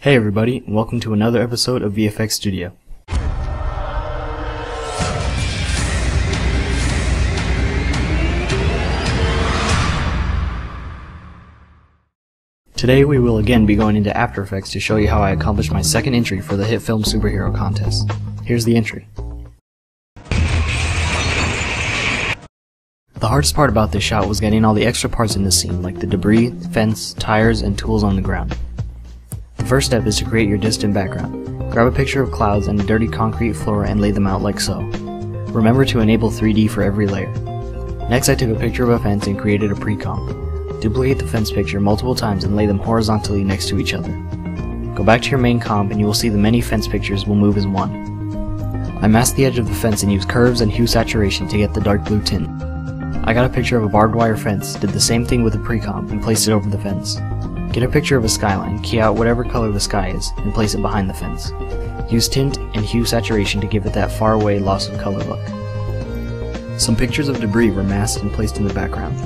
Hey everybody, and welcome to another episode of VFX Studio. Today we will again be going into After Effects to show you how I accomplished my second entry for the hit film superhero contest. Here's the entry. The hardest part about this shot was getting all the extra parts in the scene, like the debris, fence, tires, and tools on the ground. The first step is to create your distant background. Grab a picture of clouds and a dirty concrete floor and lay them out like so. Remember to enable 3D for every layer. Next I took a picture of a fence and created a pre-comp. Duplicate the fence picture multiple times and lay them horizontally next to each other. Go back to your main comp and you will see the many fence pictures will move as one. I masked the edge of the fence and used curves and hue saturation to get the dark blue tint. I got a picture of a barbed wire fence, did the same thing with a pre-comp and placed it over the fence. Get a picture of a skyline, key out whatever color the sky is, and place it behind the fence. Use tint and hue saturation to give it that far away loss of color look. Some pictures of debris were masked and placed in the background.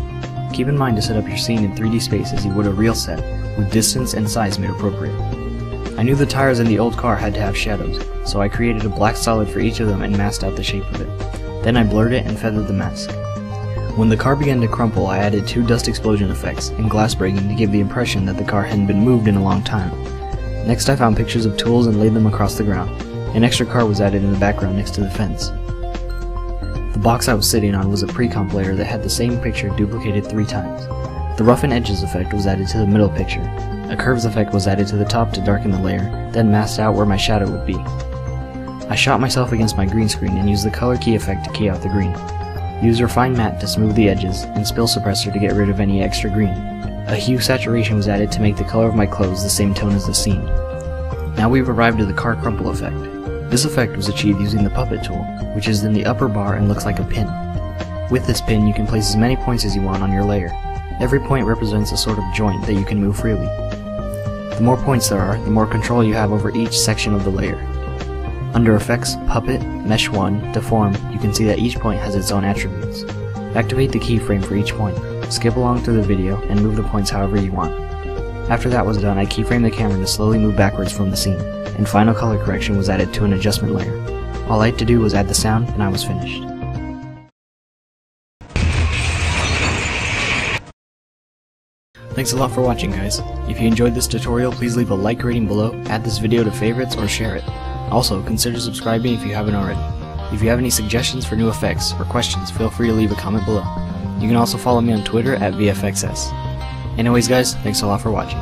Keep in mind to set up your scene in 3D space as you would a real set, with distance and size made appropriate. I knew the tires in the old car had to have shadows, so I created a black solid for each of them and masked out the shape of it. Then I blurred it and feathered the mask. When the car began to crumple, I added 2 dust explosion effects and glass breaking to give the impression that the car hadn't been moved in a long time. Next I found pictures of tools and laid them across the ground. An extra car was added in the background next to the fence. The box I was sitting on was a pre-comp layer that had the same picture duplicated 3 times. The rough and edges effect was added to the middle picture. A curves effect was added to the top to darken the layer, then masked out where my shadow would be. I shot myself against my green screen and used the color key effect to key out the green. Use refined matte to smooth the edges, and spill suppressor to get rid of any extra green. A hue saturation was added to make the color of my clothes the same tone as the scene. Now we've arrived at the car crumple effect. This effect was achieved using the puppet tool, which is in the upper bar and looks like a pin. With this pin you can place as many points as you want on your layer. Every point represents a sort of joint that you can move freely. The more points there are, the more control you have over each section of the layer. Under Effects, Puppet, Mesh 1, Deform, you can see that each point has its own attributes. Activate the keyframe for each point, skip along through the video, and move the points however you want. After that was done, I keyframed the camera to slowly move backwards from the scene, and final color correction was added to an adjustment layer. All I had to do was add the sound, and I was finished. Thanks a lot for watching, guys. If you enjoyed this tutorial, please leave a like rating below, add this video to favorites, or share it. Also, consider subscribing if you haven't already. If you have any suggestions for new effects or questions, feel free to leave a comment below. You can also follow me on Twitter at VFXS. Anyways guys, thanks a lot for watching.